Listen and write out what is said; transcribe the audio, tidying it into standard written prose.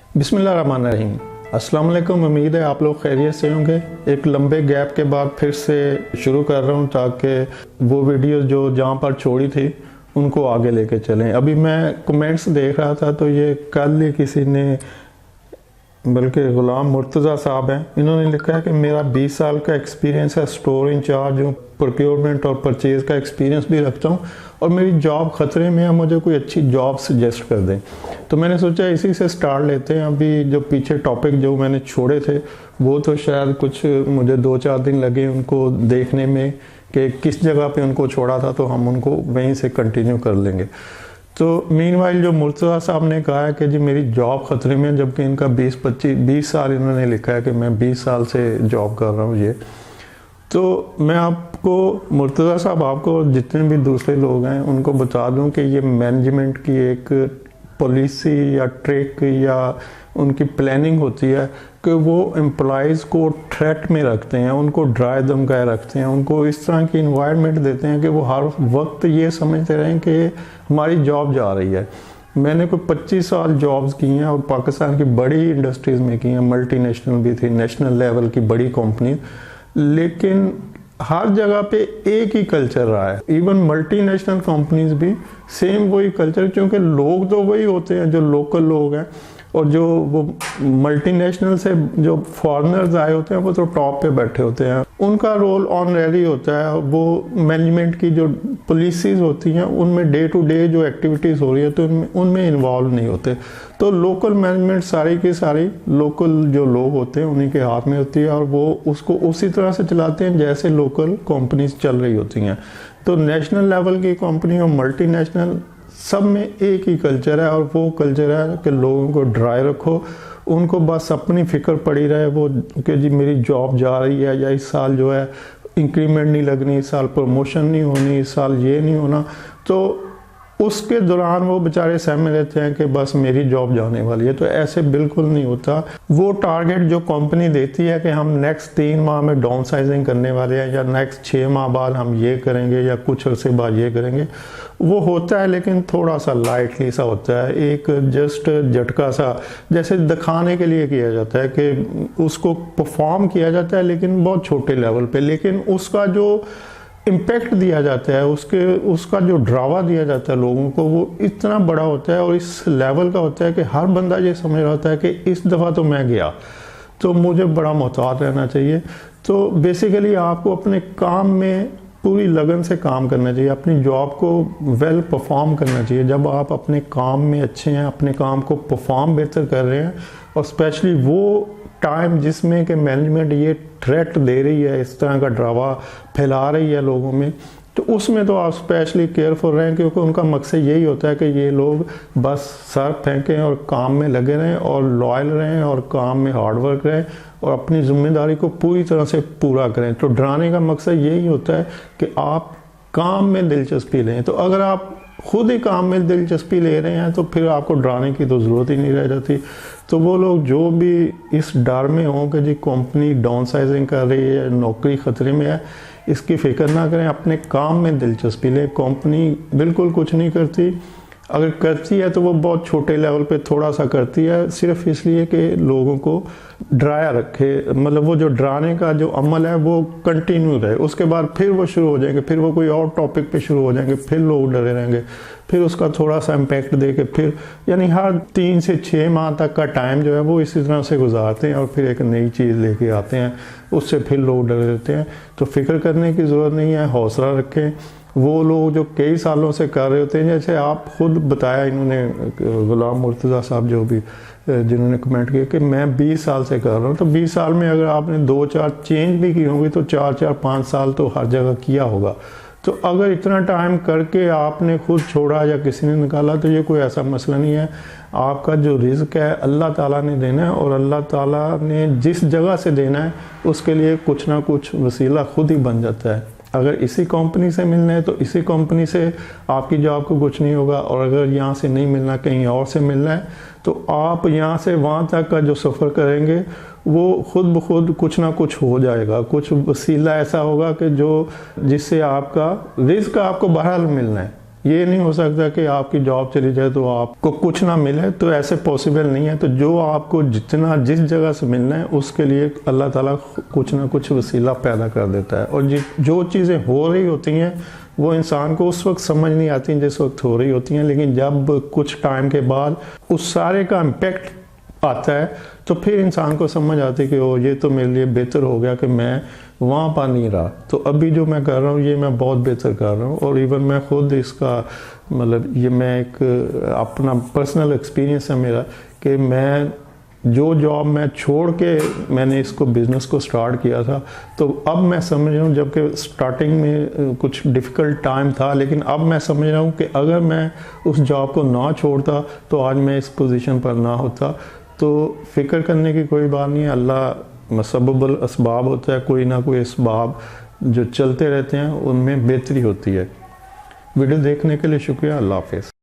बिस्मिल्लाहिर्रहमानिर्रहीम। अस्सलाम वालेकुम। उम्मीद है आप लोग खैरियत से होंगे। एक लंबे गैप के बाद फिर से शुरू कर रहा हूँ ताकि वो वीडियो जो जहाँ पर छोड़ी थी उनको आगे लेके चलें। अभी मैं कमेंट्स देख रहा था तो ये कल ही किसी ने, बल्कि गुलाम मुर्तज़ा साहब हैं, इन्होंने लिखा है कि मेरा 20 साल का एक्सपीरियंस है, स्टोर इंचार्ज हूँ, प्रोक्योरमेंट और परचेज़ का एक्सपीरियंस भी रखता हूँ और मेरी जॉब ख़तरे में है, मुझे कोई अच्छी जॉब सजेस्ट कर दें। तो मैंने सोचा इसी से स्टार्ट लेते हैं। अभी जो पीछे टॉपिक जो मैंने छोड़े थे वो तो शायद कुछ मुझे 2-4 दिन लगे उनको देखने में कि किस जगह पे उनको छोड़ा था, तो हम उनको वहीं से कंटिन्यू कर लेंगे। तो मीनवाइल जो मुर्तज़ा साहब ने कहा है कि जी मेरी जॉब ख़तरे में, जबकि इनका 20 साल इन्होंने लिखा है कि मैं 20 साल से जॉब कर रहा हूँ ये। तो मैं आपको मुर्तज़ा साहब, आपको जितने भी दूसरे लोग हैं उनको बता दूं कि ये मैनेजमेंट की एक पॉलिसी या ट्रिक या उनकी प्लानिंग होती है कि वो एम्प्लॉइज़ को थ्रेट में रखते हैं, उनको ड्राई धमकाए रखते हैं, उनको इस तरह की इन्वायरमेंट देते हैं कि वो हर वक्त ये समझते रहें कि हमारी जॉब जा रही है। मैंने कोई 25 साल जॉब्स की हैं और पाकिस्तान की बड़ी इंडस्ट्रीज़ में की हैं, मल्टी नेशनल भी थी, नेशनल लेवल की बड़ी कंपनी, लेकिन हर जगह पे एक ही कल्चर रहा है। इवन मल्टी नेशनल कंपनीज भी सेम वही कल्चर, क्योंकि लोग तो वही होते हैं जो लोकल लोग हैं, और जो वो मल्टी नेशनल से जो फॉरेनर्स आए होते हैं वो तो टॉप पे बैठे होते हैं। उनका रोल ऑनरेरी होता है, वो मैनेजमेंट की जो पॉलिसीज़ होती हैं उनमें डे टू डे जो एक्टिविटीज़ हो रही है तो उनमें इन्वॉल्व नहीं होते। तो लोकल मैनेजमेंट सारी की सारी लोकल जो लोग होते हैं उन्हीं के हाथ में होती है और वो उसको उसी तरह से चलाते हैं जैसे लोकल कंपनीज चल रही होती हैं। तो नेशनल लेवल की कंपनी और मल्टी नेशनल सब में एक ही कल्चर है, और वो कल्चर है कि लोगों को ड्राई रखो, उनको बस अपनी फ़िक्र पड़ी रहे वो कि जी मेरी जॉब जा रही है, या इस साल जो है इंक्रीमेंट नहीं लगनी, इस साल प्रमोशन नहीं होनी, इस साल ये नहीं होना। तो उसके दौरान वो बेचारे सहमे रहते हैं कि बस मेरी जॉब जाने वाली है। तो ऐसे बिल्कुल नहीं होता। वो टारगेट जो कंपनी देती है कि हम नेक्स्ट 3 माह में डाउन साइजिंग करने वाले हैं, या नेक्स्ट 6 माह बाद हम ये करेंगे, या कुछ अरसे बाद ये करेंगे, वो होता है लेकिन थोड़ा सा लाइटली सा होता है, एक जस्ट झटका सा, जैसे दिखाने के लिए किया जाता है कि उसको परफॉर्म किया जाता है लेकिन बहुत छोटे लेवल पे, लेकिन उसका जो इम्पैक्ट दिया जाता है, उसका जो ड्रावा दिया जाता है लोगों को, वो इतना बड़ा होता है और इस लेवल का होता है कि हर बंदा ये समझ रहा होता है कि इस दफ़ा तो मैं गया तो मुझे बड़ा मोहतात रहना चाहिए। तो बेसिकली आपको अपने काम में पूरी लगन से काम करना चाहिए, अपनी जॉब को वेल परफॉर्म करना चाहिए। जब आप अपने काम में अच्छे हैं, अपने काम को परफॉर्म बेहतर कर रहे हैं, और स्पेशली वो टाइम जिसमें कि मैनेजमेंट ये थ्रेट दे रही है, इस तरह का ड्रावा फैला रही है लोगों में, तो उसमें तो आप स्पेशली केयरफुल रहें, क्योंकि उनका मकसद यही होता है कि ये लोग बस सर फेंकें और काम में लगे रहें और लॉयल रहें और काम में हार्ड वर्क रहें और अपनी जिम्मेदारी को पूरी तरह से पूरा करें। तो डराने का मकसद यही होता है कि आप काम में दिलचस्पी लें। तो अगर आप खुद ही काम में दिलचस्पी ले रहे हैं तो फिर आपको डराने की तो ज़रूरत ही नहीं रह जाती। तो वो लोग जो भी इस डर में हों कि जी कंपनी डाउन साइजिंग कर रही है, नौकरी ख़तरे में है, इसकी फ़िक्र ना करें, अपने काम में दिलचस्पी लें। कंपनी बिल्कुल कुछ नहीं करती, अगर करती है तो वो बहुत छोटे लेवल पे थोड़ा सा करती है, सिर्फ इसलिए कि लोगों को डराया रखे। मतलब वो जो डराने का जो अमल है वो कंटिन्यू रहे, उसके बाद फिर वो शुरू हो जाएंगे, फिर वो कोई और टॉपिक पे शुरू हो जाएंगे, फिर लोग डरे रहेंगे, फिर उसका थोड़ा सा इम्पैक्ट दे के फिर, यानी हर 3 से 6 माह तक का टाइम जो है वो इसी तरह से गुजारते हैं और फिर एक नई चीज़ लेके आते हैं, उससे फिर लोग डरे रहते हैं। तो फिक्र करने की ज़रूरत नहीं है, हौसला रखें। वो लोग जो कई सालों से कर रहे होते हैं, जैसे आप खुद बताया इन्होंने, गुलाम मुर्तज़ा साहब जो भी जिन्होंने कमेंट किया कि मैं 20 साल से कर रहा हूँ, तो 20 साल में अगर आपने 2-4 चेंज भी की होंगी तो 4-5 साल तो हर जगह किया होगा। तो अगर इतना टाइम करके आपने खुद छोड़ा या किसी ने निकाला तो ये कोई ऐसा मसला नहीं है। आपका जो रिज़्क है अल्लाह ताला ने देना है, और अल्लाह ताला ने जिस जगह से देना है उसके लिए कुछ ना कुछ वसीला खुद ही बन जाता है। अगर इसी कंपनी से मिलना है तो इसी कंपनी से आपकी जॉब को कुछ नहीं होगा, और अगर यहाँ से नहीं मिलना, कहीं और से मिलना है, तो आप यहाँ से वहाँ तक का जो सफ़र करेंगे वो खुद ब खुद कुछ ना कुछ हो जाएगा, कुछ वसीला ऐसा होगा कि जो जिससे आपका रिज़्क आपको बहरहाल मिलना है। یہ نہیں ہو سکتا کہ آپ کی جاب چلی جائے تو آپ کو کچھ نہ ملے، تو ایسے پاسبل نہیں ہے. تو جو آپ کو جتنا جس جگہ سے ملنا ہے اس کے لیے اللہ تعالیٰ کچھ نہ کچھ وسیلہ پیدا کر دیتا ہے. اور جو چیزیں ہو رہی ہوتی ہیں وہ انسان کو اس وقت سمجھ نہیں آتی ہیں جس وقت ہو رہی ہوتی ہیں، لیکن جب کچھ ٹائم کے بعد اس سارے کا امپیکٹ آتا ہے تو پھر انسان کو سمجھ آتی ہے کہ یہ تو میرے لیے بہتر ہو گیا کہ میں وہاں پر نہیں رہا. تو ابھی جو میں کر رہا ہوں یہ میں بہت بہتر کر رہا ہوں. اور ایون میں خود اس کا مطلب یہ میں ایک اپنا پرسنل ایکسپیرینس ہے میرا کہ میں جو جاب میں چھوڑ کے میں نے اس کو بزنس کو سٹارٹ کیا تھا، تو اب میں سمجھ رہا ہوں، جبکہ سٹارٹنگ میں کچھ ڈیفیکلٹ ٹائم تھا، لیکن اب میں سمجھ رہا ہوں کہ اگر میں اس جاب کو نہ چھوڑتا تو آج میں اس پوزیشن پر نہ ہوتا. تو فکر کرنے کی کوئی بات نہیں ہے، اللہ مسبب الاسباب ہوتا ہے، کوئی نہ کوئی اسباب جو چلتے رہتے ہیں ان میں بہتری ہوتی ہے. ویڈیو دیکھنے کے لیے شکریہ. اللہ حافظ.